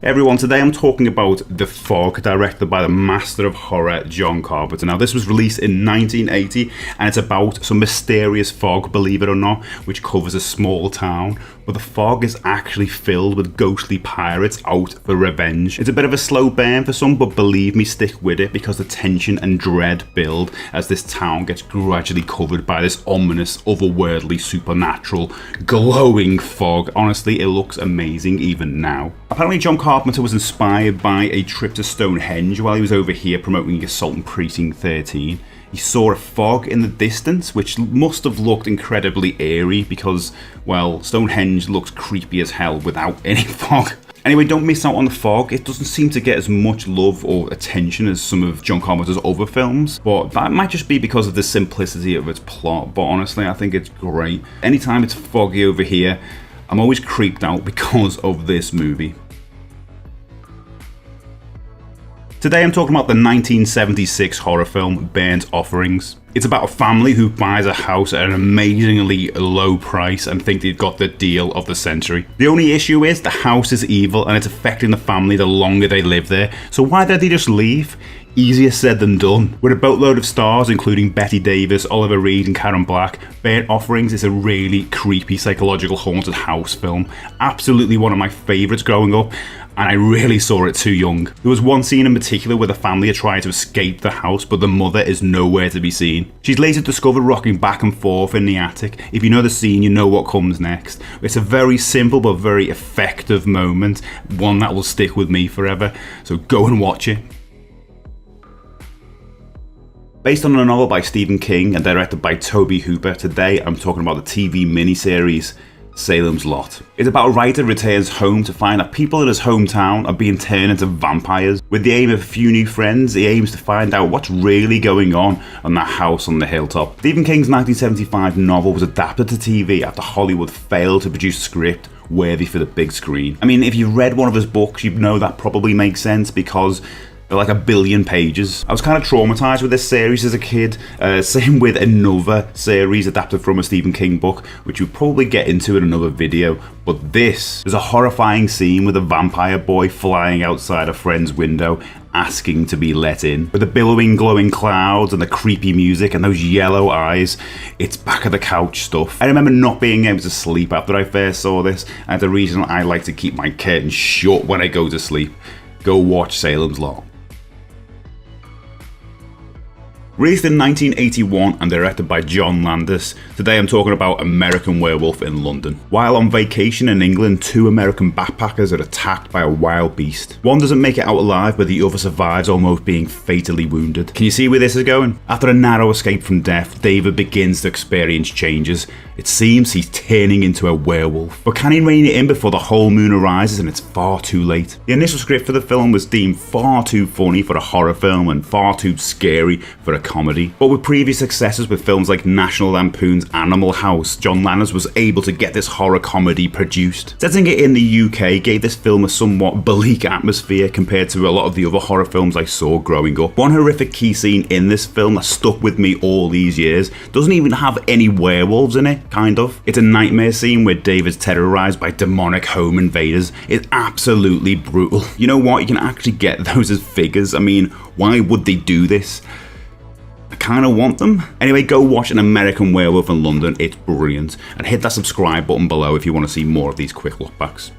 Hey everyone, today I'm talking about The Fog, directed by the master of horror, John Carpenter. Now, this was released in 1980, and it's about some mysterious fog, believe it or not, which covers a small town. But the fog is actually filled with ghostly pirates out for revenge. It's a bit of a slow burn for some, but believe me, stick with it, because the tension and dread build as this town gets gradually covered by this ominous, otherworldly, supernatural, glowing fog. Honestly, it looks amazing even now. Apparently, John Carpenter was inspired by a trip to Stonehenge while he was over here promoting Assault on Precinct 13. He saw a fog in the distance, which must have looked incredibly eerie because, well, Stonehenge looks creepy as hell without any fog. Anyway, don't miss out on The Fog. It doesn't seem to get as much love or attention as some of John Carpenter's other films, but that might just be because of the simplicity of its plot, but honestly, I think it's great. Anytime it's foggy over here, I'm always creeped out because of this movie. Today I'm talking about the 1976 horror film Burnt Offerings. It's about a family who buys a house at an amazingly low price and think they've got the deal of the century. The only issue is the house is evil and it's affecting the family the longer they live there, so why don't they just leave? Easier said than done. With a boatload of stars including Bette Davis, Oliver Reed and Karen Black, Burnt Offerings is a really creepy psychological haunted house film. Absolutely one of my favourites growing up, and I really saw it too young. There was one scene in particular where the family are trying to escape the house, but the mother is nowhere to be seen. She's later discovered rocking back and forth in the attic. If you know the scene, you know what comes next. It's a very simple but very effective moment, one that will stick with me forever, so go and watch it. Based on a novel by Stephen King and directed by Tobe Hooper, today I'm talking about the TV miniseries Salems Lot. It's about a writer who returns home to find that people in his hometown are being turned into vampires. With the aim of a few new friends, he aims to find out what's really going on that house on the hilltop. Stephen King's 1975 novel was adapted to TV after Hollywood failed to produce a script worthy for the big screen. I mean, if you've read one of his books, you know that probably makes sense because they're like 1 billion pages. I was kind of traumatized with this series as a kid. Same with another series adapted from a Stephen King book, which we'll probably get into in another video. But this is a horrifying scene with a vampire boy flying outside a friend's window asking to be let in. With the billowing glowing clouds and the creepy music and those yellow eyes, it's back of the couch stuff. I remember not being able to sleep after I first saw this, and the reason I like to keep my curtains shut when I go to sleep. Go watch Salem's Lot. Released in 1981 and directed by John Landis, today I'm talking about American Werewolf in London. While on vacation in England, 2 American backpackers are attacked by a wild beast. One doesn't make it out alive, but the other survives, almost being fatally wounded. Can you see where this is going? After a narrow escape from death, David begins to experience changes. It seems he's turning into a werewolf. But can he rein it in before the whole moon arises and it's far too late? The initial script for the film was deemed far too funny for a horror film and far too scary for a comedy. But with previous successes with films like National Lampoon's Animal House, John Landis was able to get this horror comedy produced. Setting it in the UK gave this film a somewhat bleak atmosphere compared to a lot of the other horror films I saw growing up. One horrific key scene in this film that stuck with me all these years doesn't even have any werewolves in it. Kind of. It's a nightmare scene where David's terrorized by demonic home invaders. It's absolutely brutal. You know what? You can actually get those as figures. I mean, why would they do this? I kind of want them. Anyway, go watch An American Werewolf in London. It's brilliant. And hit that subscribe button below if you want to see more of these quick lookbacks.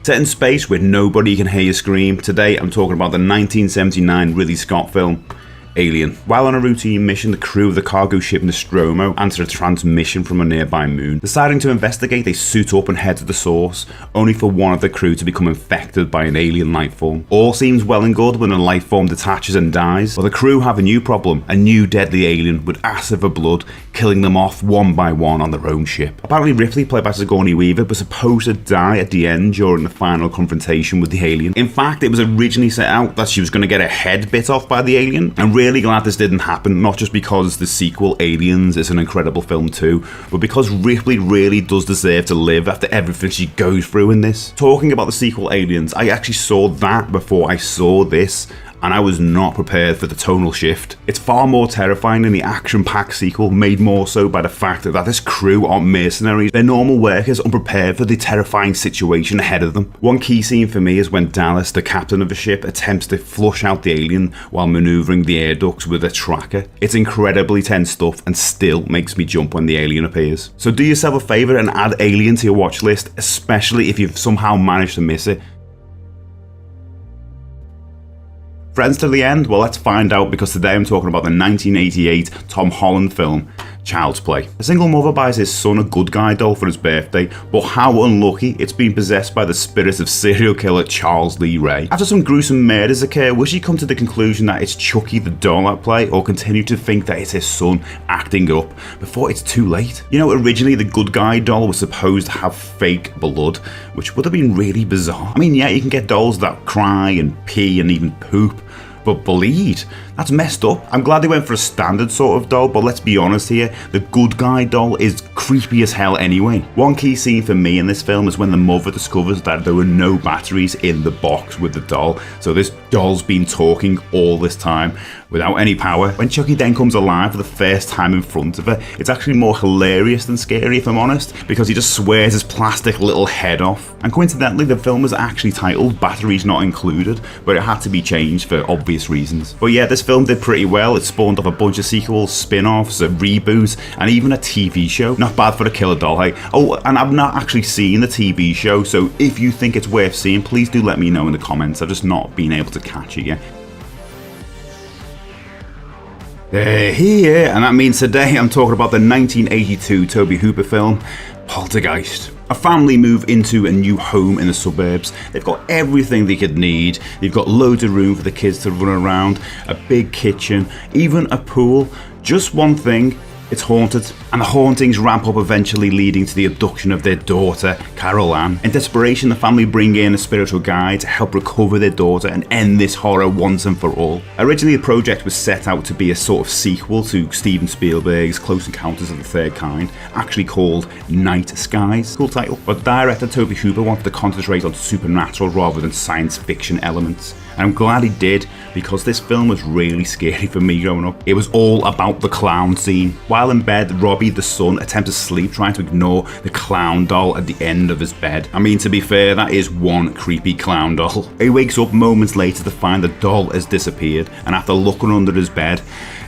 Set in space where nobody can hear you scream, today I'm talking about the 1979 Ridley Scott film Alien. While on a routine mission, the crew of the cargo ship Nostromo answer a transmission from a nearby moon. Deciding to investigate, they suit up and head to the source, only for one of the crew to become infected by an alien life form. All seems well and good when a life form detaches and dies, but the crew have a new problem, a new deadly alien with acid for blood, killing them off one by one on their own ship. Apparently Ripley, played by Sigourney Weaver, was supposed to die at the end during the final confrontation with the alien. In fact, it was originally set out that she was going to get her head bit off by the alien, and really glad this didn't happen, not just because the sequel Aliens is an incredible film too, but because Ripley really does deserve to live after everything she goes through in this. Talking about the sequel Aliens, I actually saw that before I saw this, and I was not prepared for the tonal shift. It's far more terrifying than the action-packed sequel, made more so by the fact that this crew aren't mercenaries. They're normal workers unprepared for the terrifying situation ahead of them. One key scene for me is when Dallas, the captain of the ship, attempts to flush out the alien while manoeuvring the air ducts with a tracker. It's incredibly tense stuff and still makes me jump when the alien appears. So do yourself a favour and add Alien to your watch list, especially if you've somehow managed to miss it. Friends to the end? Well, let's find out, because today I'm talking about the 1988 Tom Holland film, Child's Play. A single mother buys his son a good guy doll for his birthday, but how unlucky, it's been possessed by the spirit of serial killer Charles Lee Ray. After some gruesome murders occur, will she come to the conclusion that it's Chucky the doll at play, or continue to think that it's his son acting up before it's too late? You know, originally the good guy doll was supposed to have fake blood, which would have been really bizarre. I mean, yeah, you can get dolls that cry and pee and even poop, but bleed? That's messed up. I'm glad they went for a standard sort of doll, but let's be honest here, the good guy doll is creepy as hell anyway. One key scene for me in this film is when the mother discovers that there were no batteries in the box with the doll, so this doll's been talking all this time without any power. When Chucky then comes alive for the first time in front of her, it's actually more hilarious than scary, if I'm honest, because he just swears his plastic little head off. And coincidentally, the film was actually titled Batteries Not Included, but it had to be changed for obvious reasons. But yeah, this film did pretty well. It spawned off a bunch of sequels, spin-offs, a reboot, and even a TV show. Not bad for a killer doll, hey? Oh, and I've not actually seen the TV show, so if you think it's worth seeing, please do let me know in the comments. I've just not been able to catch it yet. They're here, and that means today I'm talking about the 1982 Tobe Hooper film, Poltergeist. A family move into a new home in the suburbs. They've got everything they could need. They've got loads of room for the kids to run around, a big kitchen, even a pool. Just one thing, it's haunted, and the hauntings ramp up, eventually leading to the abduction of their daughter, Carol Ann. In desperation, the family bring in a spiritual guide to help recover their daughter and end this horror once and for all. Originally, the project was set out to be a sort of sequel to Steven Spielberg's Close Encounters of the Third Kind, actually called Night Skies. Cool title. But director Tobe Hooper wanted to concentrate on supernatural rather than science fiction elements. And I'm glad he did, because this film was really scary for me growing up. It was all about the clown scene. While in bed, Robbie, the son, attempts to sleep, trying to ignore the clown doll at the end of his bed. I mean, to be fair, that is one creepy clown doll. He wakes up moments later to find the doll has disappeared, and after looking under his bed,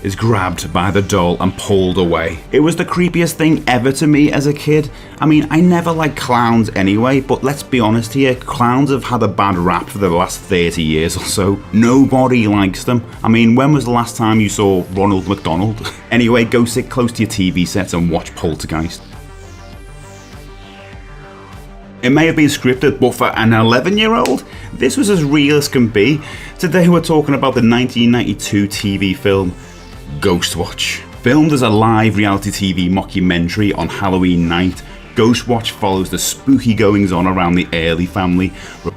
is grabbed by the doll and pulled away. It was the creepiest thing ever to me as a kid. I mean, I never liked clowns anyway, but let's be honest here, clowns have had a bad rap for the last 30 years or so. Nobody likes them. I mean, when was the last time you saw Ronald McDonald? Anyway, go sit close to your TV sets and watch Poltergeist. It may have been scripted, but for an 11-year-old, this was as real as can be. Today we're talking about the 1992 TV film, Ghostwatch. Filmed as a live reality TV mockumentary on Halloween night, Ghostwatch follows the spooky goings-on around the Early family.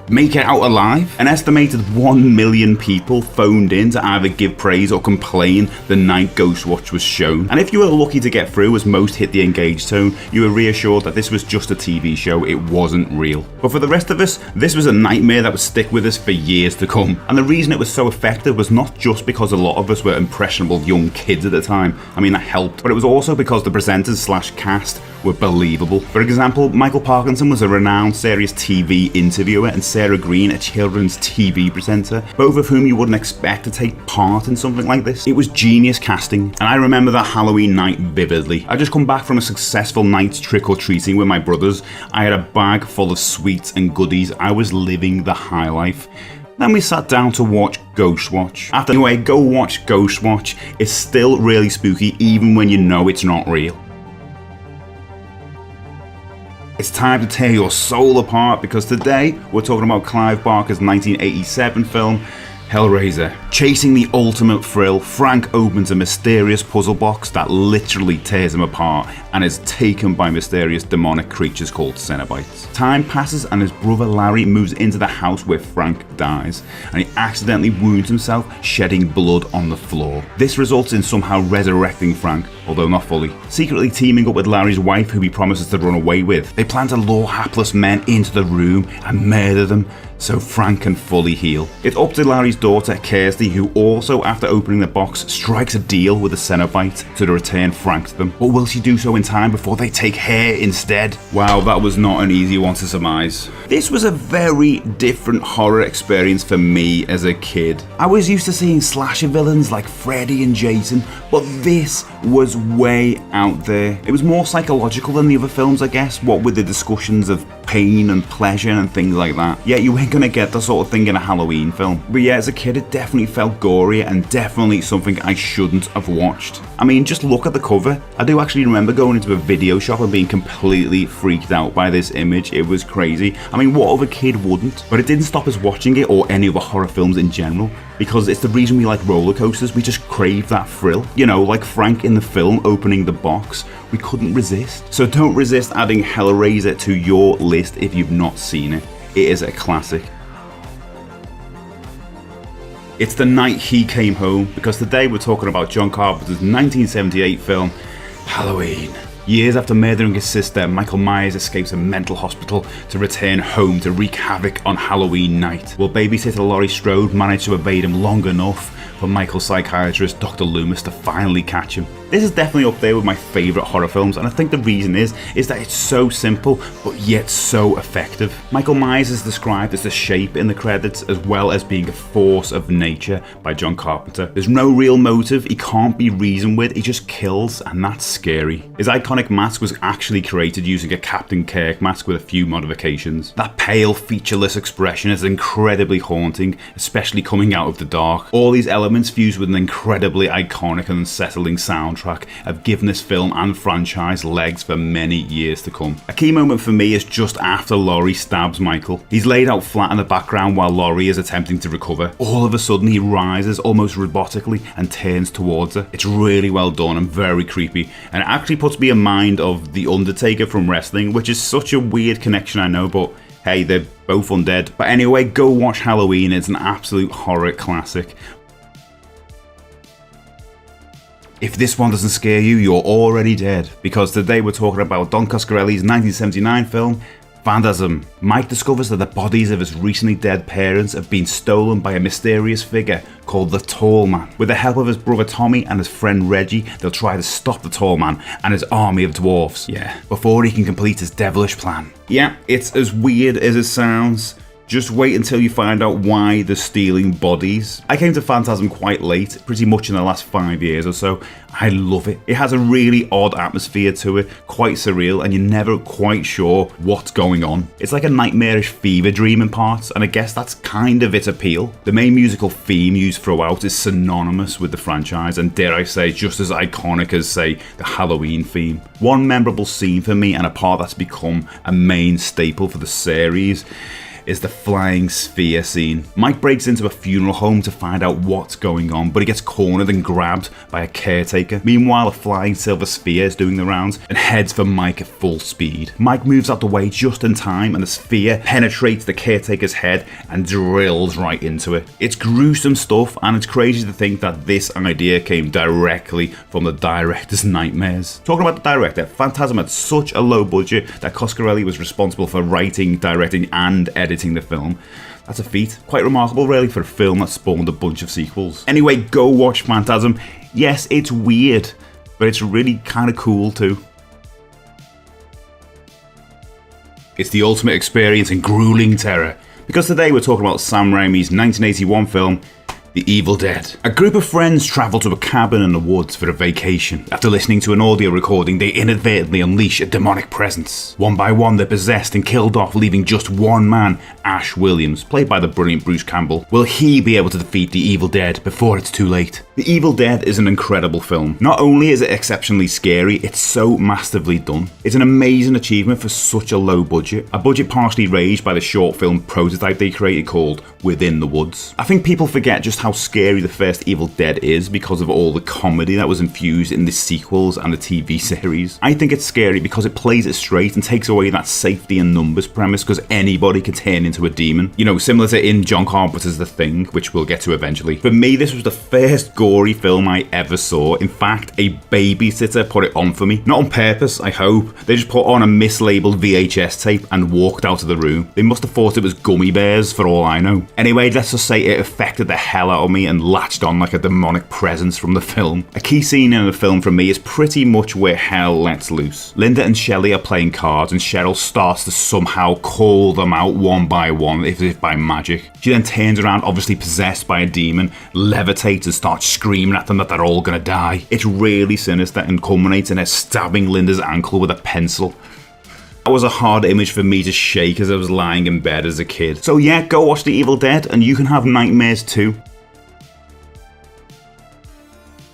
Make it out alive? An estimated 1 million people phoned in to either give praise or complain the night Ghostwatch was shown. And if you were lucky to get through, as most hit the engage tone, you were reassured that this was just a TV show, it wasn't real. But for the rest of us, this was a nightmare that would stick with us for years to come. And the reason it was so effective was not just because a lot of us were impressionable young kids at the time. I mean, that helped. But it was also because the presenters/cast were believable. For example, Michael Parkinson was a renowned serious TV interviewer, and Sarah Green, a children's TV presenter, both of whom you wouldn't expect to take part in something like this. It was genius casting, and I remember that Halloween night vividly. I just come back from a successful night's trick-or-treating with my brothers. I had a bag full of sweets and goodies. I was living the high life. Then we sat down to watch Ghostwatch. Anyway, go watch Ghostwatch. It's still really spooky, even when you know it's not real. It's time to tear your soul apart, because today we're talking about Clive Barker's 1987 film, Hellraiser. Chasing the ultimate thrill, Frank opens a mysterious puzzle box that literally tears him apart and is taken by mysterious demonic creatures called Cenobites. Time passes and his brother Larry moves into the house where Frank dies, and he accidentally wounds himself, shedding blood on the floor. This results in somehow resurrecting Frank, although not fully. Secretly teaming up with Larry's wife, who he promises to run away with, they plan to lure hapless men into the room and murder them so Frank can fully heal. It's up to Larry's daughter, Kirsty, who also, after opening the box, strikes a deal with the Cenobite to return Frank to them. But will she do so in time before they take her instead? Wow, that was not an easy one to surmise. This was a very different horror experience for me as a kid. I was used to seeing slasher villains like Freddy and Jason, but this was way out there. It was more psychological than the other films, I guess, what with the discussions of pain and pleasure and things like that. Yeah, you ain't gonna get that sort of thing in a Halloween film. But yeah, as a kid, it definitely felt gory and definitely something I shouldn't have watched. I mean, just look at the cover. I do actually remember going into a video shop and being completely freaked out by this image. It was crazy. I mean, what other kid wouldn't? But it didn't stop us watching it or any other horror films in general, because it's the reason we like roller coasters. We just crave that thrill. You know, like Frank in the film opening the box. We couldn't resist. So don't resist adding Hellraiser to your list if you've not seen it. It is a classic. It's the night he came home, because today we're talking about John Carpenter's 1978 film, Halloween. Years after murdering his sister, Michael Myers escapes a mental hospital to return home to wreak havoc on Halloween night. Will babysitter Laurie Strode manage to evade him long enough for Michael's psychiatrist, Dr. Loomis, to finally catch him? This is definitely up there with my favourite horror films, and I think the reason is that it's so simple, but yet so effective. Michael Myers is described as the shape in the credits, as well as being a force of nature by John Carpenter. There's no real motive, he can't be reasoned with, he just kills, and that's scary. His iconic mask was actually created using a Captain Kirk mask with a few modifications. That pale, featureless expression is incredibly haunting, especially coming out of the dark. All these elements fused with an incredibly iconic and unsettling soundtrack have given this film and franchise legs for many years to come. A key moment for me is just after Laurie stabs Michael. He's laid out flat in the background while Laurie is attempting to recover. All of a sudden he rises almost robotically and turns towards her. It's really well done and very creepy, and it actually puts me in mind of The Undertaker from wrestling, which is such a weird connection, I know, but hey, they're both undead. But anyway, go watch Halloween, it's an absolute horror classic. If this one doesn't scare you, you're already dead, because today we're talking about Don Coscarelli's 1979 film, Phantasm. Mike discovers that the bodies of his recently dead parents have been stolen by a mysterious figure called the Tall Man. With the help of his brother Tommy and his friend Reggie, they'll try to stop the Tall Man and his army of dwarfs, before he can complete his devilish plan. Yeah, it's as weird as it sounds. Just wait until you find out why they're stealing bodies. I came to Phantasm quite late, pretty much in the last 5 years or so. I love it. It has a really odd atmosphere to it, quite surreal, and you're never quite sure what's going on. It's like a nightmarish fever dream in parts, and I guess that's kind of its appeal. The main musical theme used throughout is synonymous with the franchise, and dare I say, just as iconic as, say, the Halloween theme. One memorable scene for me, and a part that's become a main staple for the series, is the flying sphere scene. Mike breaks into a funeral home to find out what's going on, but he gets cornered and grabbed by a caretaker. Meanwhile, a flying silver sphere is doing the rounds and heads for Mike at full speed. Mike moves out the way just in time, and the sphere penetrates the caretaker's head and drills right into it. It's gruesome stuff, and it's crazy to think that this idea came directly from the director's nightmares. Talking about the director, Phantasm had such a low budget that Coscarelli was responsible for writing, directing, and editing the film. That's a feat. Quite remarkable, really, for a film that spawned a bunch of sequels. Anyway, go watch Phantasm. Yes, it's weird, but it's really kind of cool too. It's the ultimate experience in grueling terror, because today we're talking about Sam Raimi's 1981 film, The Evil Dead. A group of friends travel to a cabin in the woods for a vacation. After listening to an audio recording, they inadvertently unleash a demonic presence. One by one, they're possessed and killed off, leaving just one man, Ash Williams, played by the brilliant Bruce Campbell. Will he be able to defeat the Evil Dead before it's too late? The Evil Dead is an incredible film. Not only is it exceptionally scary, it's so masterfully done. It's an amazing achievement for such a low budget. A budget partially raised by the short film prototype they created called Within the Woods. I think people forget just how scary the first Evil Dead is because of all the comedy that was infused in the sequels and the TV series. I think it's scary because it plays it straight and takes away that safety and numbers premise, because anybody can turn into a demon. You know, similar to in John Carpenter's The Thing, which we'll get to eventually. For me, this was the first gore gory film I ever saw. In fact, a babysitter put it on for me. Not on purpose, I hope. They just put on a mislabeled VHS tape and walked out of the room. They must have thought it was gummy bears for all I know. Anyway, let's just say it affected the hell out of me and latched on like a demonic presence from the film. A key scene in the film for me is pretty much where hell lets loose. Linda and Shelley are playing cards and Cheryl starts to somehow call them out one by one as if by magic. She then turns around, obviously possessed by a demon, levitates and starts screaming at them that they're all gonna die. It's really sinister and culminates in her stabbing Linda's ankle with a pencil. That was a hard image for me to shake as I was lying in bed as a kid. So yeah, go watch The Evil Dead and you can have nightmares too.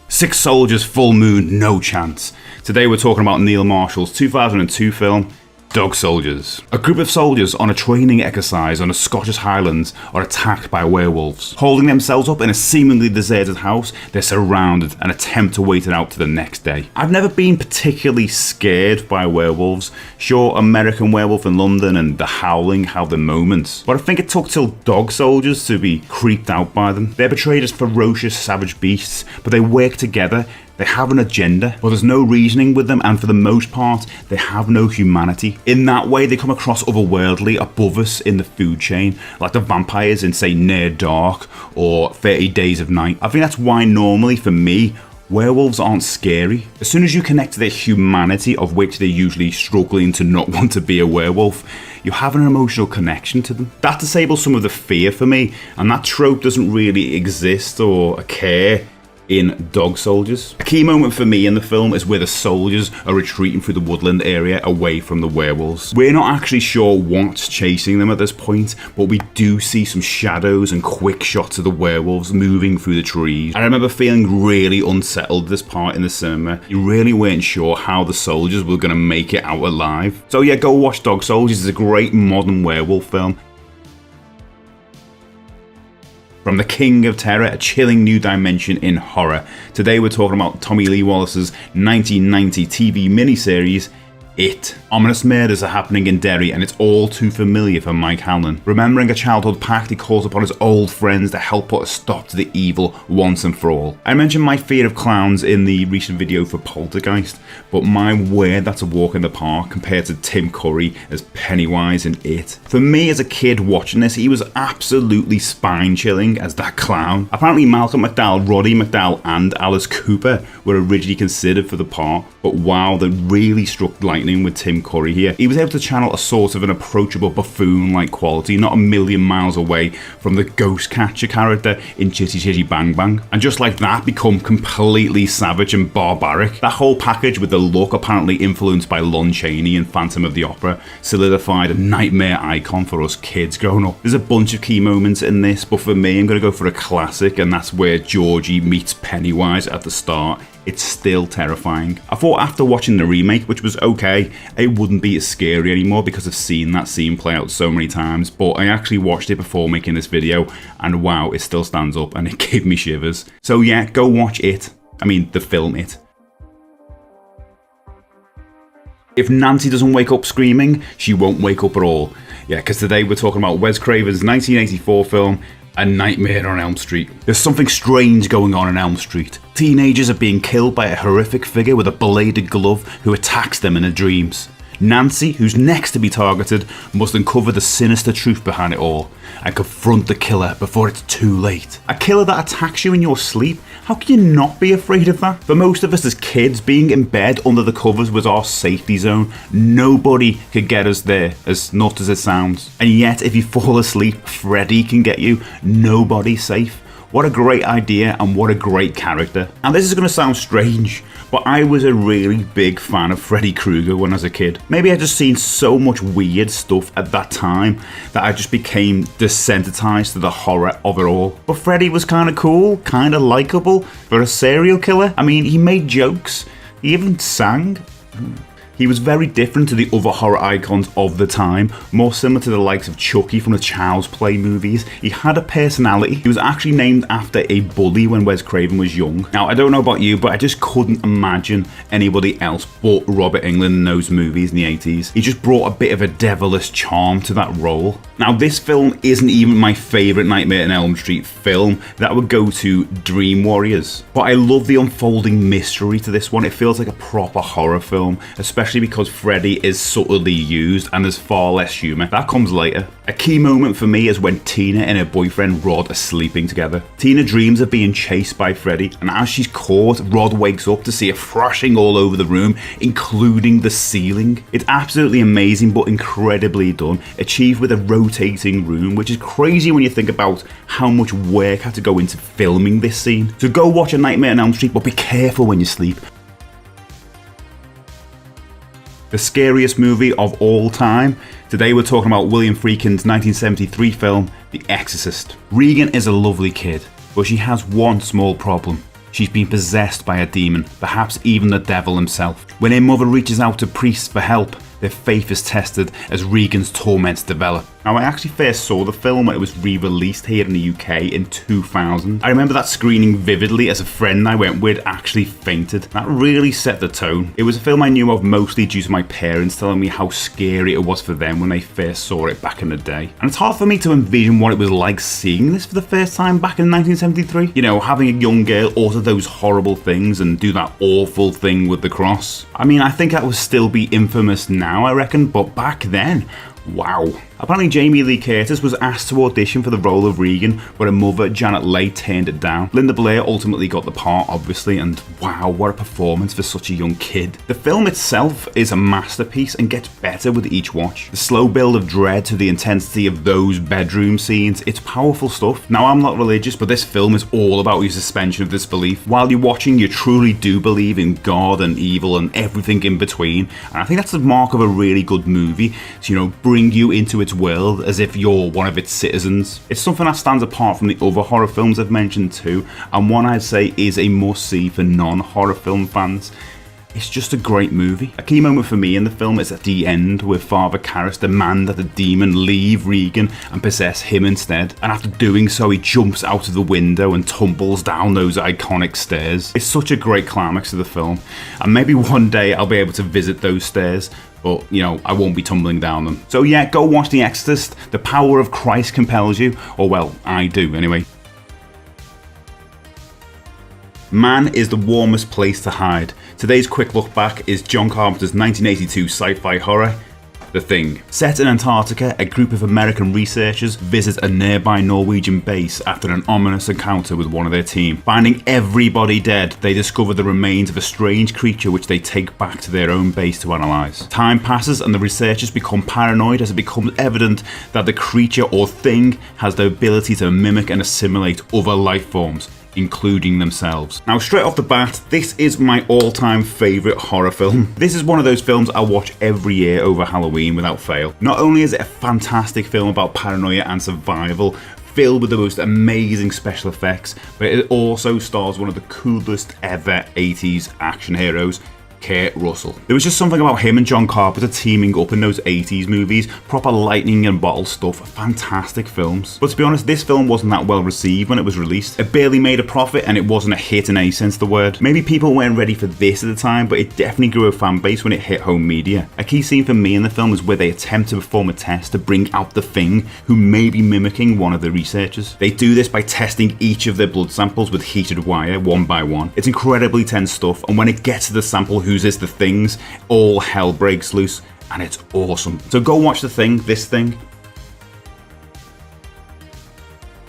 Six Soldiers, Full Moon, No Chance. Today we're talking about Neil Marshall's 2002 film, Dog Soldiers. A group of soldiers on a training exercise on the Scottish Highlands are attacked by werewolves. Holding themselves up in a seemingly deserted house, they're surrounded and attempt to wait it out to the next day. I've never been particularly scared by werewolves. Sure, American Werewolf in London and The Howling have their moments, but I think it took till Dog Soldiers to be creeped out by them. They're portrayed as ferocious, savage beasts, but they work together. They have an agenda, but there's no reasoning with them, and for the most part, they have no humanity. In that way, they come across otherworldly, above us in the food chain, like the vampires in, say, Near Dark or 30 Days of Night. I think that's why normally, for me, werewolves aren't scary. As soon as you connect to their humanity, of which they're usually struggling to not want to be a werewolf, you have an emotional connection to them. That disables some of the fear for me, and that trope doesn't really exist or occur in Dog Soldiers. A key moment for me in the film is where the soldiers are retreating through the woodland area away from the werewolves. We're not actually sure what's chasing them at this point, but we do see some shadows and quick shots of the werewolves moving through the trees. I remember feeling really unsettled this part in the cinema. You really weren't sure how the soldiers were going to make it out alive. So yeah, go watch Dog Soldiers. It's a great modern werewolf film. From the King of Terror, a chilling new dimension in horror. Today we're talking about Tommy Lee Wallace's 1990 TV miniseries, It. Ominous murders are happening in Derry and it's all too familiar for Mike Hallen. Remembering a childhood pact, he calls upon his old friends to help put a stop to the evil once and for all. I mentioned my fear of clowns in the recent video for Poltergeist, but my word, that's a walk in the park compared to Tim Curry as Pennywise in It. For me as a kid watching this, he was absolutely spine-chilling as that clown. Apparently Malcolm McDowell, Roddy McDowell and Alice Cooper were originally considered for the part, but wow, they really struck lightning with Tim Curry here. He was able to channel a sort of an approachable buffoon-like quality, not a million miles away from the ghost catcher character in Chitty Chitty Bang Bang, and just like that become completely savage and barbaric. That whole package with the look, apparently influenced by Lon Chaney and Phantom of the Opera, solidified a nightmare icon for us kids growing up. There's a bunch of key moments in this, but for me I'm going to go for a classic, and that's where Georgie meets Pennywise at the start. It's still terrifying. I thought after watching the remake, which was okay, it wouldn't be as scary anymore because I've seen that scene play out so many times, but I actually watched it before making this video and wow, it still stands up and it gave me shivers. So yeah, go watch It. I mean, the film It. If Nancy doesn't wake up screaming, she won't wake up at all. Yeah, because today we're talking about Wes Craven's 1984 film, A Nightmare on Elm Street. There's something strange going on in Elm Street. Teenagers are being killed by a horrific figure with a bladed glove who attacks them in their dreams. Nancy, who's next to be targeted, must uncover the sinister truth behind it all and confront the killer before it's too late. A killer that attacks you in your sleep? How can you not be afraid of that? For most of us as kids, being in bed under the covers was our safety zone. Nobody could get us there, as nut as it sounds. And yet, if you fall asleep, Freddy can get you. Nobody's safe. What a great idea and what a great character. And this is going to sound strange, but I was a really big fan of Freddy Krueger when I was a kid. Maybe I just seen so much weird stuff at that time that I just became desensitized to the horror of it all. But Freddy was kind of cool, kind of likable for a serial killer. I mean, he made jokes, he even sang. He was very different to the other horror icons of the time, more similar to the likes of Chucky from the Child's Play movies. He had a personality. He was actually named after a bully when Wes Craven was young. Now, I don't know about you, but I just couldn't imagine anybody else but Robert Englund in those movies in the 80s. He just brought a bit of a devilish charm to that role. Now, this film isn't even my favourite Nightmare on Elm Street film. That would go to Dream Warriors. But I love the unfolding mystery to this one. It feels like a proper horror film, especially because Freddy is subtly used and there's far less humour. That comes later. A key moment for me is when Tina and her boyfriend Rod are sleeping together. Tina dreams of being chased by Freddy, and as she's caught, Rod wakes up to see her thrashing all over the room, including the ceiling. It's absolutely amazing but incredibly done, achieved with a rotating room, which is crazy when you think about how much work had to go into filming this scene. So go watch A Nightmare on Elm Street, but be careful when you sleep. The scariest movie of all time. Today we're talking about William Friedkin's 1973 film, The Exorcist. Regan is a lovely kid, but she has one small problem. She's been possessed by a demon, perhaps even the devil himself. When her mother reaches out to priests for help, their faith is tested as Regan's torments develop. Now, I actually first saw the film when it was re-released here in the UK in 2000. I remember that screening vividly as a friend I went with actually fainted. That really set the tone. It was a film I knew of mostly due to my parents telling me how scary it was for them when they first saw it back in the day. And it's hard for me to envision what it was like seeing this for the first time back in 1973. You know, having a young girl utter those horrible things and do that awful thing with the cross. I mean, I think that would still be infamous now, I reckon, but back then, wow. Apparently Jamie Lee Curtis was asked to audition for the role of Regan, but her mother, Janet Leigh, turned it down. Linda Blair ultimately got the part, obviously, and wow, what a performance for such a young kid. The film itself is a masterpiece and gets better with each watch. The slow build of dread to the intensity of those bedroom scenes, it's powerful stuff. Now, I'm not religious, but this film is all about your suspension of disbelief. While you're watching, you truly do believe in God and evil and everything in between, and I think that's the mark of a really good movie, to, you know, bring you into its world as if you're one of its citizens. It's something that stands apart from the other horror films I've mentioned too, and one I'd say is a must-see for non-horror film fans. It's just a great movie. A key moment for me in the film is at the end, where Father Karras demands that the demon leave Regan and possess him instead, and after doing so he jumps out of the window and tumbles down those iconic stairs. It's such a great climax to the film, and maybe one day I'll be able to visit those stairs, but, you know, I won't be tumbling down them. So yeah, go watch The Exorcist. The power of Christ compels you, or well, I do anyway. Man is the warmest place to hide. Today's quick look back is John Carpenter's 1982 sci-fi horror, The Thing. Set in Antarctica, a group of American researchers visit a nearby Norwegian base after an ominous encounter with one of their team. Finding everybody dead, they discover the remains of a strange creature which they take back to their own base to analyse. Time passes and the researchers become paranoid as it becomes evident that the creature or thing has the ability to mimic and assimilate other life forms, including themselves. Now, straight off the bat, this is my all-time favourite horror film. This is one of those films I watch every year over Halloween without fail. Not only is it a fantastic film about paranoia and survival, filled with the most amazing special effects, but it also stars one of the coolest ever 80s action heroes, Kurt Russell. There was just something about him and John Carpenter teaming up in those 80s movies, proper lightning and bottle stuff, fantastic films. But to be honest, this film wasn't that well received when it was released. It barely made a profit and it wasn't a hit in any sense of the word. Maybe people weren't ready for this at the time, but it definitely grew a fan base when it hit home media. A key scene for me in the film is where they attempt to perform a test to bring out the thing who may be mimicking one of the researchers. They do this by testing each of their blood samples with heated wire one by one. It's incredibly tense stuff, and when it gets to the sample whose is the thing's, all hell breaks loose, and it's awesome. So go watch The Thing, This Thing.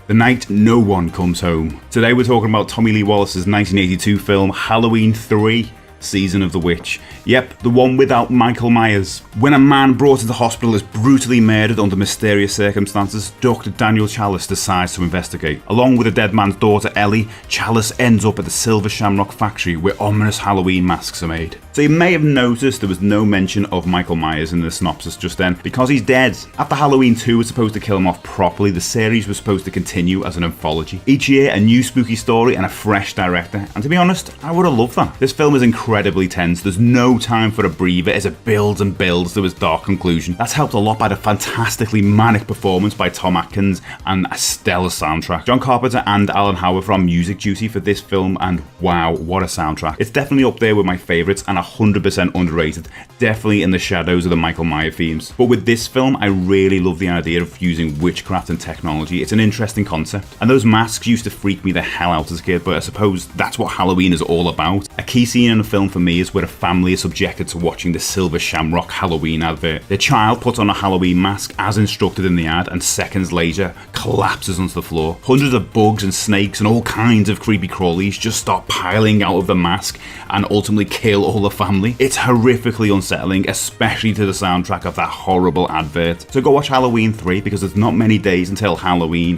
The Night No One Comes Home. Today we're talking about Tommy Lee Wallace's 1982 film Halloween 3, Season of the Witch. Yep, the one without Michael Myers. When a man brought into hospital is brutally murdered under mysterious circumstances, Dr. Daniel Chalice decides to investigate. Along with the dead man's daughter Ellie, Chalice ends up at the Silver Shamrock factory where ominous Halloween masks are made. So you may have noticed there was no mention of Michael Myers in the synopsis just then, because he's dead. After Halloween 2 was supposed to kill him off properly, the series was supposed to continue as an anthology. Each year, a new spooky story and a fresh director, and to be honest, I would have loved that. This film is incredibly tense, there's no time for a breather as it builds and builds to its dark conclusion. That's helped a lot by the fantastically manic performance by Tom Atkins and a stellar soundtrack. John Carpenter and Alan Howard were on music duty for this film, and wow, what a soundtrack. It's definitely up there with my favourites and 100% underrated, definitely in the shadows of the Michael Myers themes. But with this film, I really love the idea of using witchcraft and technology. It's an interesting concept, and those masks used to freak me the hell out as a kid, but I suppose that's what Halloween is all about. A key scene in the film for me is where a family is subjected to watching the Silver Shamrock Halloween advert. Their child puts on a Halloween mask as instructed in the ad, and seconds later collapses onto the floor. Hundreds of bugs and snakes and all kinds of creepy crawlies just start piling out of the mask and ultimately kill all the family. It's horrifically unsettling, especially to the soundtrack of that horrible advert. So go watch Halloween 3 because there's not many days until Halloween,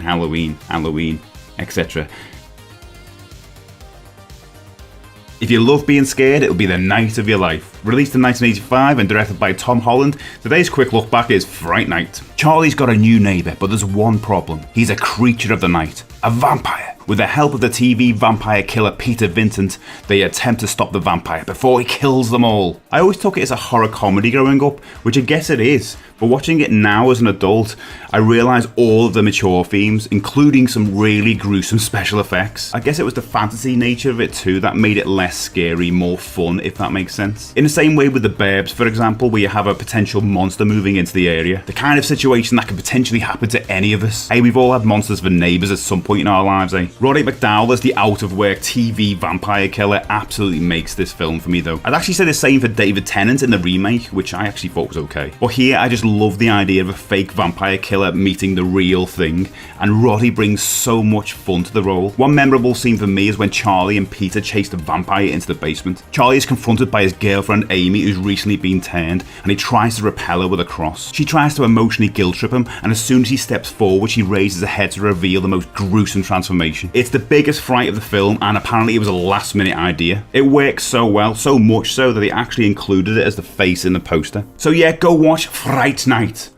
etc. If you love being scared, it'll be the night of your life. Released in 1985 and directed by Tom Holland, today's quick look back is Fright Night. Charlie's got a new neighbour, but there's one problem. He's a creature of the night, a vampire. With the help of the TV vampire killer Peter Vincent, they attempt to stop the vampire before he kills them all. I always took it as a horror comedy growing up, which I guess it is, but watching it now as an adult, I realise all of the mature themes, including some really gruesome special effects. I guess it was the fantasy nature of it too that made it less scary, more fun, if that makes sense. In the same way with The Burbs, for example, where you have a potential monster moving into the area, the kind of situation that could potentially happen to any of us. Hey, we've all had monsters for neighbours at some point in our lives, eh? Roddy McDowall as the out-of-work TV vampire killer absolutely makes this film for me though. I'd actually say the same for David Tennant in the remake, which I actually thought was okay. But here I just love the idea of a fake vampire killer meeting the real thing, and Roddy brings so much fun to the role. One memorable scene for me is when Charlie and Peter chase the vampire into the basement. Charlie is confronted by his girlfriend Amy, who's recently been turned, and he tries to repel her with a cross. She tries to emotionally guilt trip him, and as soon as he steps forward, she raises her head to reveal the most gruesome transformation. It's the biggest fright of the film, and apparently it was a last minute idea. It works so well, so much so that they actually included it as the face in the poster. So yeah, go watch Fright Night.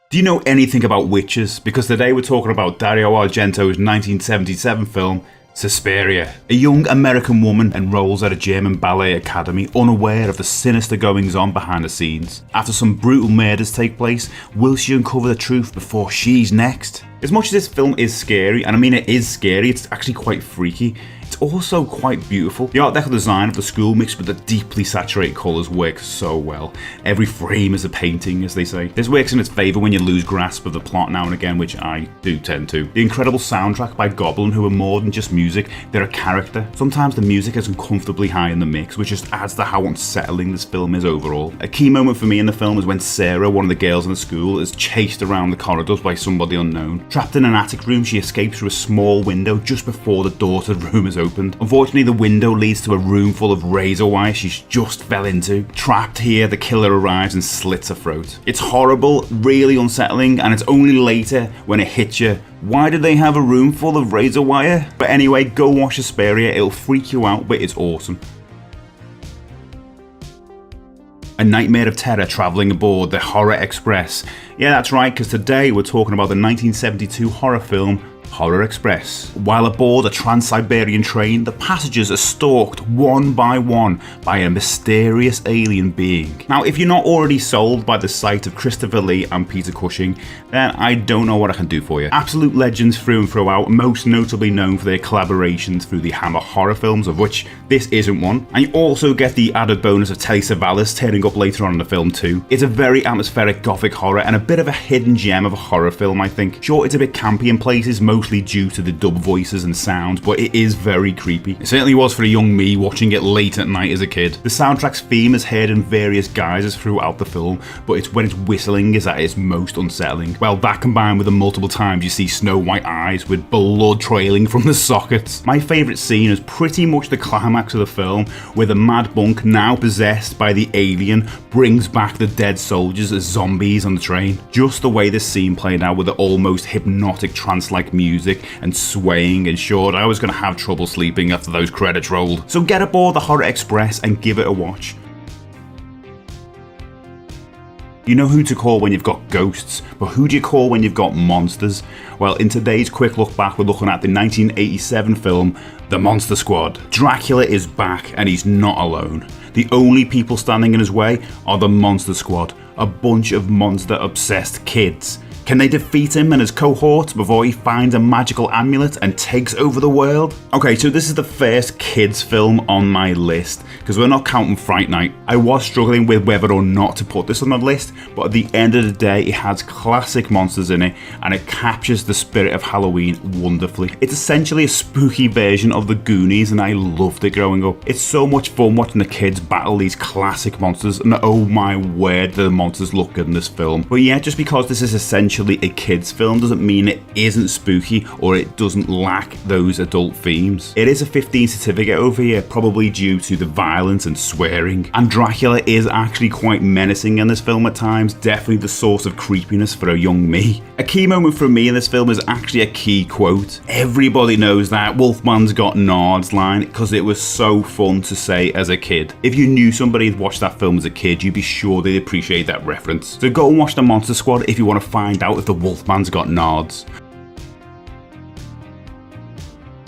Do you know anything about witches? Because today we're talking about Dario Argento's 1977 film Sesperia. A young American woman enrolls at a German ballet academy, unaware of the sinister goings-on behind the scenes. After some brutal murders take place, will she uncover the truth before she's next? As much as this film is scary, and I mean it is scary, it's actually quite freaky, it's also quite beautiful. The art deco design of the school mixed with the deeply saturated colours works so well. Every frame is a painting, as they say. This works in its favour when you lose grasp of the plot now and again, which I do tend to. The incredible soundtrack by Goblin, who are more than just music, they're a character. Sometimes the music is uncomfortably high in the mix, which just adds to how unsettling this film is overall. A key moment for me in the film is when Sarah, one of the girls in the school, is chased around the corridors by somebody unknown. Trapped in an attic room, she escapes through a small window just before the door to the room is opened. Unfortunately, the window leads to a room full of razor wire she's just fell into. Trapped here, the killer arrives and slits her throat. It's horrible, really unsettling, and it's only later when it hits you. Why did they have a room full of razor wire? But anyway, go watch Sesperia, it'll freak you out, but it's awesome. A nightmare of terror travelling aboard the Horror Express. Yeah, that's right, because today we're talking about the 1972 horror film Horror Express. While aboard a Trans-Siberian train, the passengers are stalked one by one by a mysterious alien being. Now, if you're not already sold by the sight of Christopher Lee and Peter Cushing, then I don't know what I can do for you. Absolute legends through and throughout, most notably known for their collaborations through the Hammer horror films, of which this isn't one. And you also get the added bonus of Telly Savalas turning up later on in the film too. It's a very atmospheric gothic horror and a bit of a hidden gem of a horror film, I think. Sure, it's a bit campy in places, mostly due to the dub voices and sounds, but it is very creepy. It certainly was for a young me watching it late at night as a kid. The soundtrack's theme is heard in various guises throughout the film, but it's when it's whistling is at its most unsettling. Well, that combined with the multiple times you see snow white eyes with blood trailing from the sockets. My favourite scene is pretty much the climax of the film, where the mad bunk, now possessed by the alien, brings back the dead soldiers as zombies on the train. Just the way this scene played out with the almost hypnotic trance-like music music and swaying ensured I was going to have trouble sleeping after those credits rolled. So get aboard the Horror Express and give it a watch. You know who to call when you've got ghosts, but who do you call when you've got monsters? Well, in today's quick look back, we're looking at the 1987 film, The Monster Squad. Dracula is back, and he's not alone. The only people standing in his way are the Monster Squad, a bunch of monster-obsessed kids. Can they defeat him and his cohorts before he finds a magical amulet and takes over the world? Okay, so this is the first kids film on my list, because we're not counting Fright Night. I was struggling with whether or not to put this on the list, but at the end of the day, it has classic monsters in it, and it captures the spirit of Halloween wonderfully. It's essentially a spooky version of the Goonies, and I loved it growing up. It's so much fun watching the kids battle these classic monsters, and oh my word, the monsters look good in this film. But yeah, just because this is essentially a kids film doesn't mean it isn't spooky or it doesn't lack those adult themes. It is a 15 certificate over here, probably due to the violence and swearing. And Dracula is actually quite menacing in this film at times, definitely the source of creepiness for a young me. A key moment for me in this film is actually a key quote. Everybody knows that Wolfman's got nards line because it was so fun to say as a kid. If you knew somebody had watched that film as a kid, you'd be sure they'd appreciate that reference. So go and watch The Monster Squad if you want to find out if the Wolfman's got nards.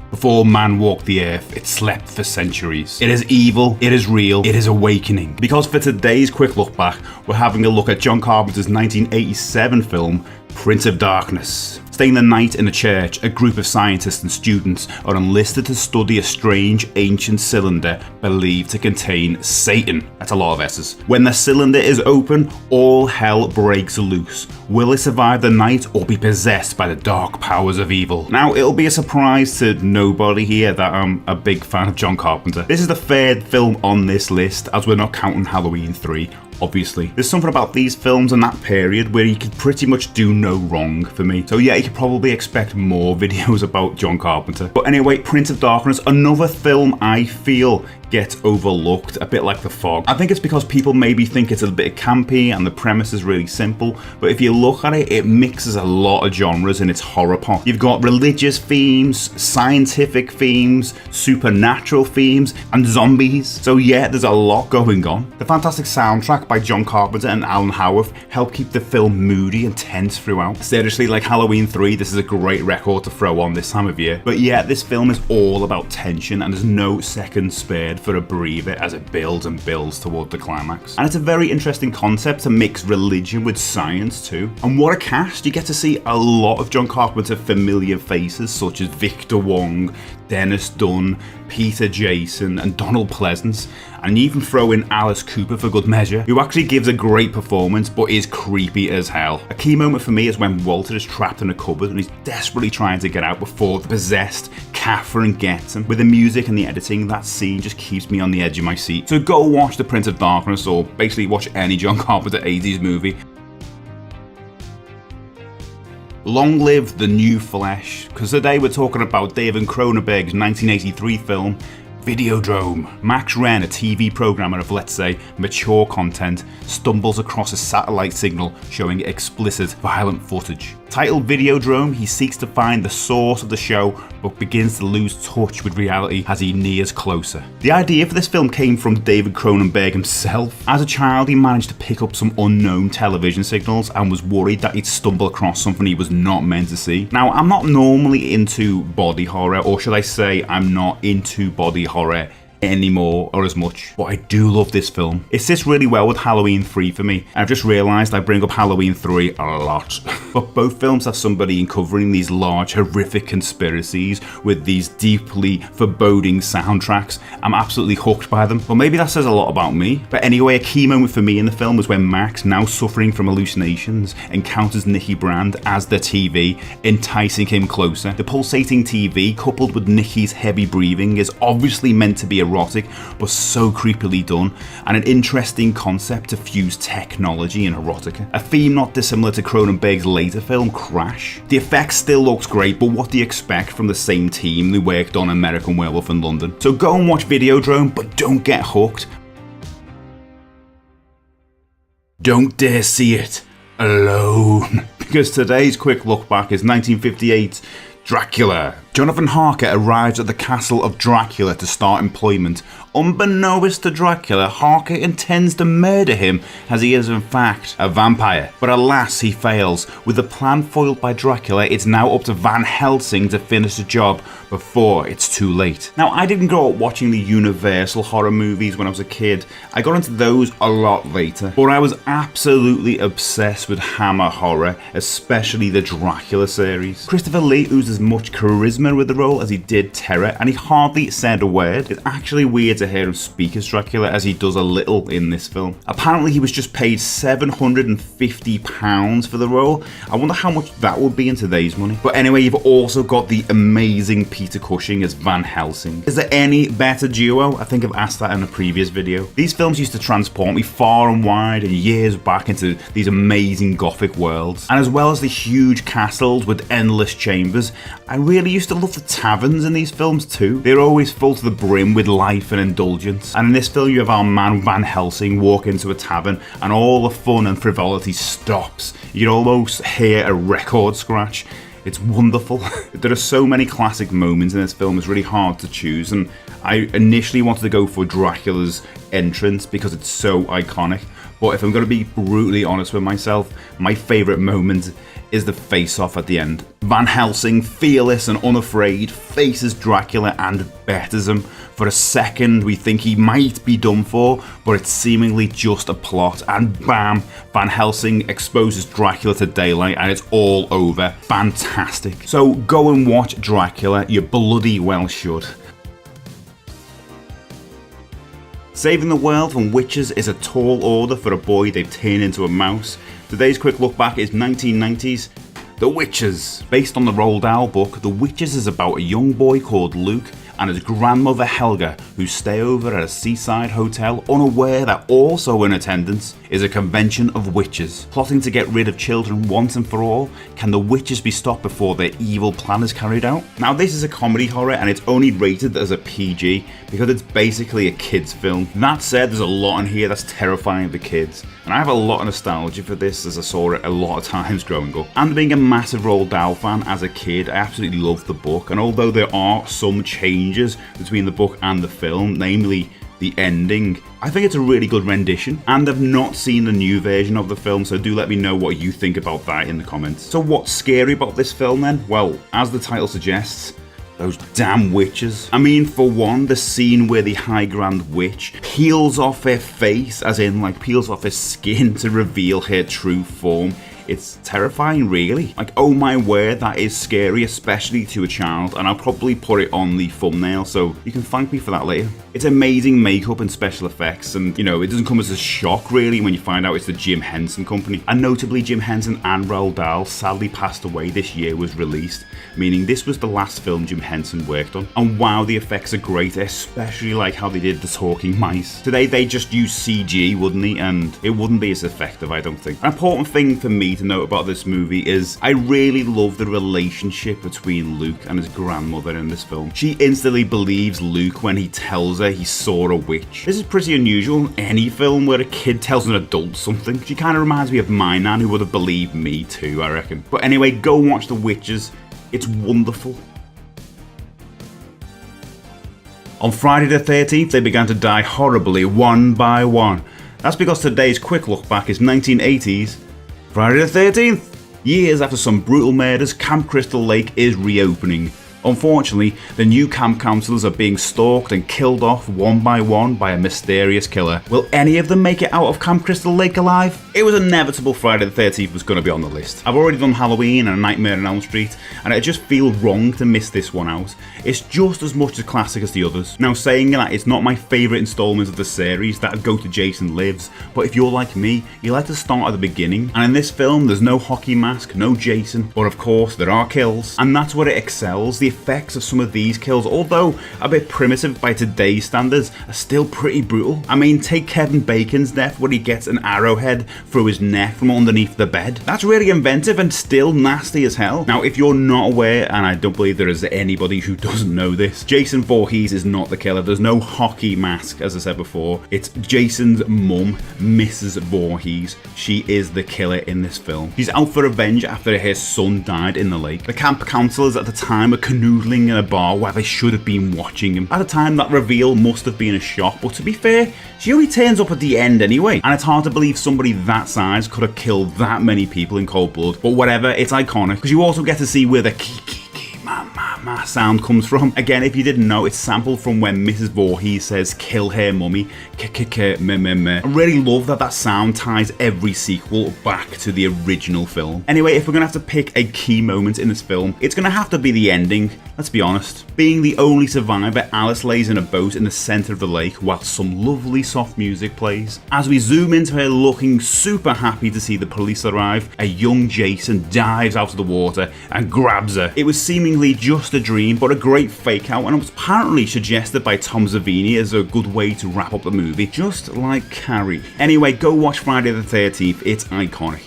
Before man walked the earth, it slept for centuries. It is evil, it is real, it is awakening. Because for today's quick look back, we're having a look at John Carpenter's 1987 film, Prince of Darkness. Staying the night in a church, a group of scientists and students are enlisted to study a strange ancient cylinder believed to contain Satan. That's a lot of S's. When the cylinder is open, all hell breaks loose. Will they survive the night or be possessed by the dark powers of evil? Now, it'll be a surprise to nobody here that I'm a big fan of John Carpenter. This is the third film on this list, as we're not counting Halloween 3. Obviously. There's something about these films in that period where you could pretty much do no wrong for me. So yeah, you could probably expect more videos about John Carpenter. But anyway, Prince of Darkness, another film I feel gets overlooked, a bit like The Fog. I think it's because people maybe think it's a bit campy and the premise is really simple, but if you look at it, it mixes a lot of genres in its horror pop. You've got religious themes, scientific themes, supernatural themes, and zombies. So yeah, there's a lot going on. The fantastic soundtrack by John Carpenter and Alan Howarth help keep the film moody and tense throughout. Seriously, like Halloween 3, this is a great record to throw on this time of year. But yeah, this film is all about tension and there's no second spared for a breather as it builds and builds toward the climax. And it's a very interesting concept to mix religion with science too. And what a cast! You get to see a lot of John Carpenter familiar faces such as Victor Wong, Dennis Dunn, Peter Jason, and Donald Pleasance, and even throw in Alice Cooper for good measure, who actually gives a great performance but is creepy as hell. A key moment for me is when Walter is trapped in a cupboard and he's desperately trying to get out before the possessed Catherine gets him. With the music and the editing, that scene just keeps me on the edge of my seat. So go watch The Prince of Darkness, or basically watch any John Carpenter 80s movie. Long live the new flesh, because today we're talking about David Cronenberg's 1983 film, Videodrome. Max Wren, a TV programmer of, let's say, mature content, stumbles across a satellite signal showing explicit, violent footage. Titled Videodrome, he seeks to find the source of the show, but begins to lose touch with reality as he nears closer. The idea for this film came from David Cronenberg himself. As a child, he managed to pick up some unknown television signals and was worried that he'd stumble across something he was not meant to see. Now, I'm not normally into body horror, or should I say, I'm not into body horror anymore or as much, but I do love this film. It sits really well with Halloween 3 for me, and I've just realised I bring up Halloween 3 a lot. But both films have somebody uncovering these large horrific conspiracies with these deeply foreboding soundtracks. I'm absolutely hooked by them. Well, maybe that says a lot about me. But anyway, a key moment for me in the film was when Max, now suffering from hallucinations, encounters Nikki Brand as the TV, enticing him closer. The pulsating TV, coupled with Nikki's heavy breathing, is obviously meant to be erotic, but so creepily done, and an interesting concept to fuse technology and erotica. A theme not dissimilar to Cronenberg's later film, Crash. The effect still looks great, but what do you expect from the same team who worked on American Werewolf in London? So go and watch Videodrome, but don't get hooked. Don't dare see it alone. Because today's quick look back is 1958's Dracula. Jonathan Harker arrives at the castle of Dracula to start employment. Unbeknownst to Dracula, Harker intends to murder him as he is in fact a vampire. But alas, he fails. With the plan foiled by Dracula, it's now up to Van Helsing to finish the job before it's too late. Now, I didn't grow up watching the Universal horror movies when I was a kid. I got into those a lot later. But I was absolutely obsessed with Hammer horror, especially the Dracula series. Christopher Lee oozes as much charisma with the role as he did terror, and he hardly said a word. It's actually weird to hear him speak as Dracula, as he does a little in this film. Apparently he was just paid £750 for the role. I wonder how much that would be in today's money. But anyway, you've also got the amazing Peter Cushing as Van Helsing. Is there any better duo? I think I've asked that in a previous video. These films used to transport me far and wide and years back into these amazing gothic worlds. And as well as the huge castles with endless chambers, I really used to love the taverns in these films too. They're always full to the brim with life and indulgence. And in this film you have our man Van Helsing walk into a tavern and all the fun and frivolity stops. You can almost hear a record scratch. It's wonderful. There are so many classic moments in this film, it's really hard to choose, and I initially wanted to go for Dracula's entrance because it's so iconic. But if I'm going to be brutally honest with myself, my favourite moment is the face-off at the end. Van Helsing, fearless and unafraid, faces Dracula and betters him. For a second we think he might be done for, but it's seemingly just a plot, and bam, Van Helsing exposes Dracula to daylight and it's all over. Fantastic. So go and watch Dracula, you bloody well should. Saving the world from witches is a tall order for a boy they've turned into a mouse. Today's quick look back is 1990s. The Witches. Based on the Roald Dahl book, The Witches is about a young boy called Luke and his grandmother Helga, who stay over at a seaside hotel, unaware that also in attendance is a convention of witches. Plotting to get rid of children once and for all, can the witches be stopped before their evil plan is carried out? Now, this is a comedy horror and it's only rated as a PG because it's basically a kids film. That said, there's a lot in here that's terrifying for kids, and I have a lot of nostalgia for this as I saw it a lot of times growing up. And being a massive Roald Dahl fan as a kid, I absolutely loved the book, and although there are some changes between the book and the film, namely the ending, I think it's a really good rendition, and I've not seen the new version of the film, so do let me know what you think about that in the comments. So what's scary about this film then? Well, as the title suggests, those damn witches. I mean, for one, the scene where the High Grand Witch peels off her face, as in like peels off her skin to reveal her true form. It's terrifying, really. Like, oh my word, that is scary, especially to a child, and I'll probably put it on the thumbnail, so you can thank me for that later. It's amazing makeup and special effects, and you know, it doesn't come as a shock really when you find out it's the Jim Henson Company. And notably, Jim Henson and Roald Dahl sadly passed away this year was released, meaning this was the last film Jim Henson worked on. And wow, the effects are great, especially like how they did the talking mice. Today they just use CG, wouldn't they? And it wouldn't be as effective, I don't think. An important thing for me to note about this movie is I really love the relationship between Luke and his grandmother in this film. She instantly believes Luke when he tells her he saw a witch. This is pretty unusual in any film where a kid tells an adult something. She kind of reminds me of my nan, who would have believed me too, I reckon. But anyway, go watch The Witches. It's wonderful. On Friday the 13th, they began to die horribly one by one. That's because today's quick look back is 1980s Friday the 13th. Years after some brutal murders, Camp Crystal Lake is reopening. Unfortunately, the new camp counselors are being stalked and killed off one by a mysterious killer. Will any of them make it out of Camp Crystal Lake alive? It was inevitable Friday the 13th was going to be on the list. I've already done Halloween and Nightmare on Elm Street, and it just feels wrong to miss this one out. It's just as much a classic as the others. Now, saying that, it's not my favourite instalment of the series, that would go to Jason Lives, but if you're like me, you like to start at the beginning. And in this film, there's no hockey mask, no Jason, but of course there are kills, and that's where it excels. The effects of some of these kills, although a bit primitive by today's standards, are still pretty brutal. I mean, take Kevin Bacon's death where he gets an arrowhead through his neck from underneath the bed. That's really inventive and still nasty as hell. Now, if you're not aware, and I don't believe there is anybody who doesn't know this, Jason Voorhees is not the killer. There's no hockey mask, as I said before. It's Jason's mum, Mrs. Voorhees. She is the killer in this film. She's out for revenge after her son died in the lake. The camp counselors at the time are canoodling in a bar where they should have been watching him. At the time, that reveal must have been a shock, but to be fair, she only turns up at the end anyway, and it's hard to believe somebody that size could have killed that many people in cold blood. But whatever, it's iconic, because you also get to see where the ma sound comes from. Again, if you didn't know, it's sampled from when Mrs. Voorhees says kill her mummy, me. I really love that sound ties every sequel back to the original film. Anyway, if we're gonna have to pick a key moment in this film, it's gonna have to be the ending. Let's be honest. Being the only survivor, Alice lays in a boat in the center of the lake while some lovely soft music plays. As we zoom into her looking super happy to see the police arrive, a young Jason dives out of the water and grabs her. It was seemingly just a dream, but a great fake out, and it was apparently suggested by Tom Savini as a good way to wrap up the movie, just like Carrie. Anyway, go watch Friday the 13th, it's iconic.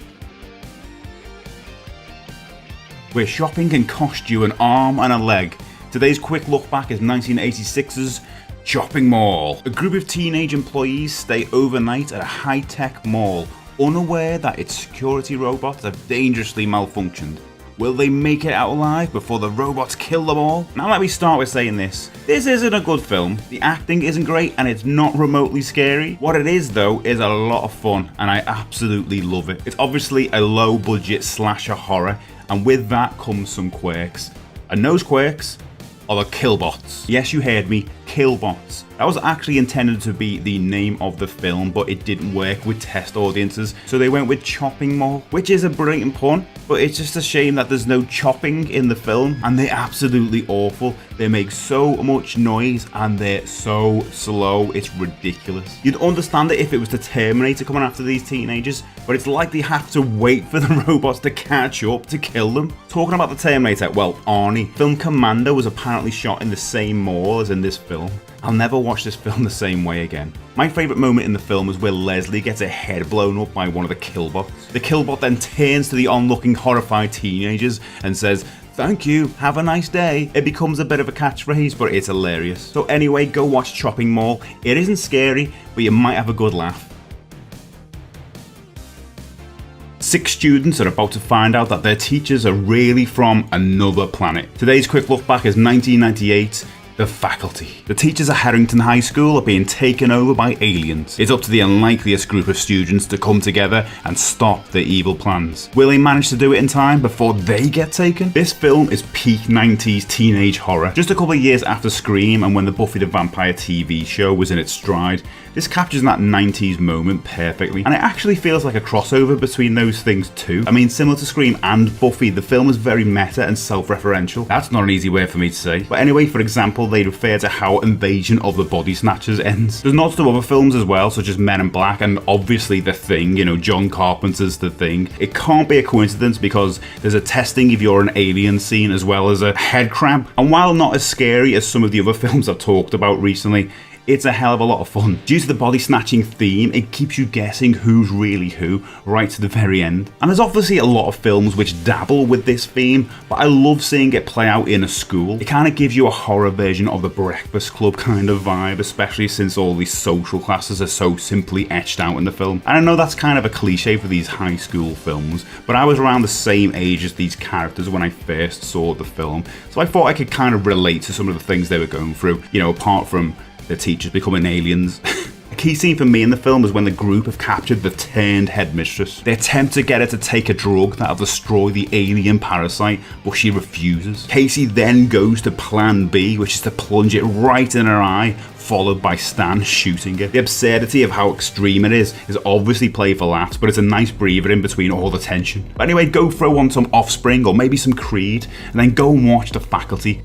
We're shopping and cost you an arm and a leg. Today's quick look back is 1986's Shopping Mall. A group of teenage employees stay overnight at a high-tech mall, unaware that its security robots have dangerously malfunctioned. Will they make it out alive before the robots kill them all? Now let me start with saying this. This isn't a good film. The acting isn't great and it's not remotely scary. What it is though is a lot of fun and I absolutely love it. It's obviously a low budget slasher horror, and with that comes some quirks. And those quirks are the killbots. Yes, you heard me, killbots. That was actually intended to be the name of the film, but it didn't work with test audiences, so they went with Chopping Mall, which is a brilliant pun, but it's just a shame that there's no chopping in the film, and they're absolutely awful. They make so much noise, and they're so slow, it's ridiculous. You'd understand it if it was the Terminator coming after these teenagers, but it's like they have to wait for the robots to catch up to kill them. Talking about the Terminator, well, Arnie. Film Commando was apparently shot in the same mall as in this film. I'll never watch this film the same way again. My favourite moment in the film is where Leslie gets her head blown up by one of the killbots. The killbot then turns to the onlooking horrified teenagers and says, "Thank you, have a nice day." It becomes a bit of a catchphrase, but it's hilarious. So anyway, go watch Chopping Mall. It isn't scary, but you might have a good laugh. 6 students are about to find out that their teachers are really from another planet. Today's quick look back is 1998. The faculty. The teachers at Harrington High School are being taken over by aliens. It's up to the unlikeliest group of students to come together and stop their evil plans. Will they manage to do it in time before they get taken? This film is peak 90s teenage horror. Just a couple of years after Scream and when the Buffy the Vampire TV show was in its stride, this captures that 90s moment perfectly, and it actually feels like a crossover between those things too. I mean, similar to Scream and Buffy, the film is very meta and self-referential. That's not an easy word for me to say. But anyway, for example, they refer to how Invasion of the Body Snatchers ends. There's nods to other films as well, such as Men in Black and obviously The Thing, you know, John Carpenter's The Thing. It can't be a coincidence because there's a testing if you're an alien scene as well as a head crab. And while not as scary as some of the other films I've talked about recently, it's a hell of a lot of fun. Due to the body snatching theme, it keeps you guessing who's really who right to the very end. And there's obviously a lot of films which dabble with this theme, but I love seeing it play out in a school. It kind of gives you a horror version of the Breakfast Club kind of vibe, especially since all these social classes are so simply etched out in the film. And I know that's kind of a cliche for these high school films, but I was around the same age as these characters when I first saw the film, so I thought I could kind of relate to some of the things they were going through, you know, apart from the teachers becoming aliens. A key scene for me in the film is when the group have captured the turned headmistress. They attempt to get her to take a drug that'll destroy the alien parasite, but she refuses. Casey then goes to plan B, which is to plunge it right in her eye, followed by Stan shooting it. The absurdity of how extreme it is obviously played for laughs, but it's a nice breather in between all the tension. But anyway, go throw on some Offspring or maybe some Creed, and then go and watch The Faculty.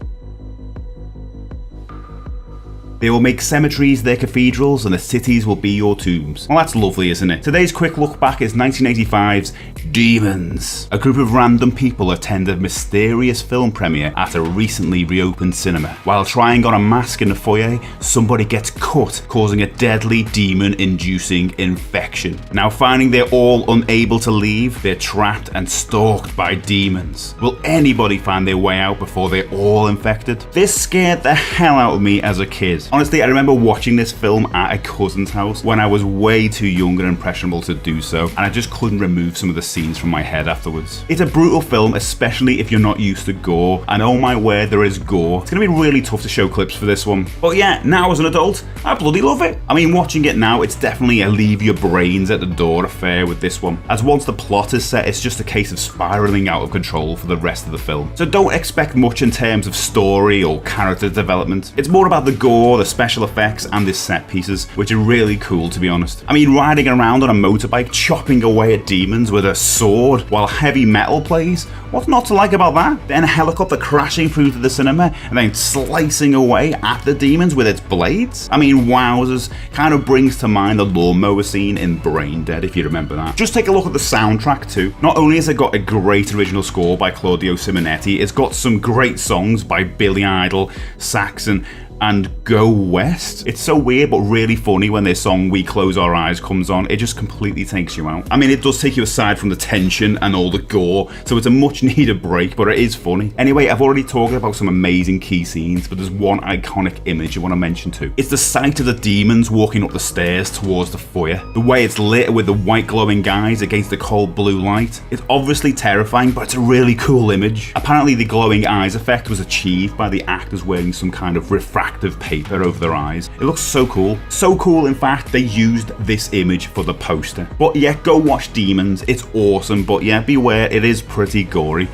They will make cemeteries their cathedrals and the cities will be your tombs. Well, that's lovely, isn't it? Today's quick look back is 1985's Demons. A group of random people attend a mysterious film premiere at a recently reopened cinema. While trying on a mask in the foyer, somebody gets cut, causing a deadly demon-inducing infection. Now, finding they're all unable to leave, they're trapped and stalked by demons. Will anybody find their way out before they're all infected? This scared the hell out of me as a kid. Honestly, I remember watching this film at a cousin's house when I was way too young and impressionable to do so, and I just couldn't remove some of the scenes from my head afterwards. It's a brutal film, especially if you're not used to gore, and oh my word, there is gore. It's gonna be really tough to show clips for this one. But yeah, now as an adult, I bloody love it. I mean, watching it now, it's definitely a leave your brains at the door affair with this one, as once the plot is set, it's just a case of spiraling out of control for the rest of the film. So don't expect much in terms of story or character development. It's more about the gore, the special effects, and the set pieces, which are really cool, to be honest. I mean, riding around on a motorbike, chopping away at demons with a sword while heavy metal plays, what's not to like about that? Then a helicopter crashing through to the cinema and then slicing away at the demons with its blades? I mean, wowzers, kind of brings to mind the lawnmower scene in Brain Dead, if you remember that. Just take a look at the soundtrack too. Not only has it got a great original score by Claudio Simonetti, it's got some great songs by Billy Idol, Saxon, and Go West. It's so weird but really funny when their song We Close Our Eyes comes on. It just completely takes you out. I mean, it does take you aside from the tension and all the gore, so it's a much needed break, but it is funny. Anyway, I've already talked about some amazing key scenes, but there's one iconic image I want to mention too. It's the sight of the demons walking up the stairs towards the foyer. The way it's lit with the white glowing eyes against the cold blue light. It's obviously terrifying, but it's a really cool image. Apparently the glowing eyes effect was achieved by the actors wearing some kind of refractive paper over their eyes. It looks so cool. So cool, in fact, they used this image for the poster. But yeah, go watch Demons. It's awesome, but yeah, beware, it is pretty gory.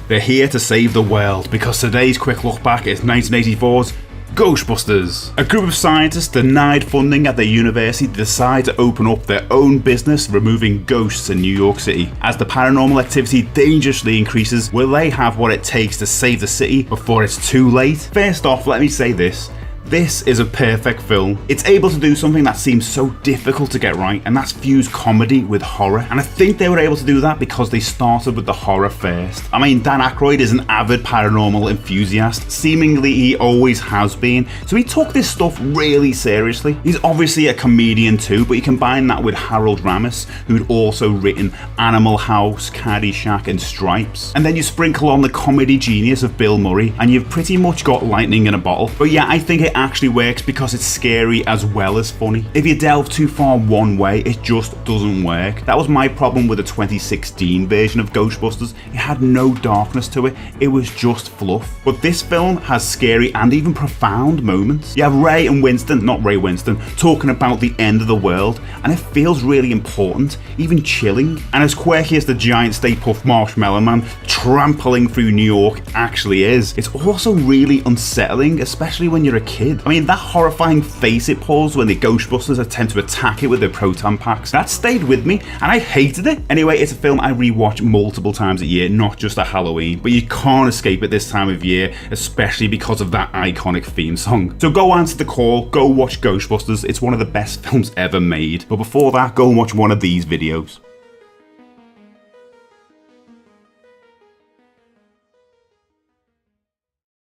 They're here to save the world, because today's quick look back is 1984's Ghostbusters. A group of scientists denied funding at their university decide to open up their own business removing ghosts in New York City. As the paranormal activity dangerously increases, will they have what it takes to save the city before it's too late? First off, let me say this. This is a perfect film. It's able to do something that seems so difficult to get right, and that's fuse comedy with horror. And I think they were able to do that because they started with the horror first. I mean, Dan Aykroyd is an avid paranormal enthusiast. Seemingly he always has been. So he took this stuff really seriously. He's obviously a comedian too, but you combine that with Harold Ramis, who'd also written Animal House, Caddyshack, and Stripes. And then you sprinkle on the comedy genius of Bill Murray, and you've pretty much got lightning in a bottle. But yeah, I think it actually works because it's scary as well as funny. If you delve too far one way, it just doesn't work. That was my problem with the 2016 version of Ghostbusters. It had no darkness to it. It was just fluff. But this film has scary and even profound moments. You have Ray and Winston, not Ray Winston, talking about the end of the world, and it feels really important, even chilling. And as quirky as the giant Stay Puft Marshmallow Man trampling through New York actually is, it's also really unsettling, especially when you're a kid. I mean, that horrifying face it pulls when the Ghostbusters attempt to attack it with their proton packs, that stayed with me, and I hated it. Anyway, it's a film I rewatch multiple times a year, not just at Halloween, but you can't escape it this time of year, especially because of that iconic theme song. So go answer the call, go watch Ghostbusters. It's one of the best films ever made. But before that, go and watch one of these videos.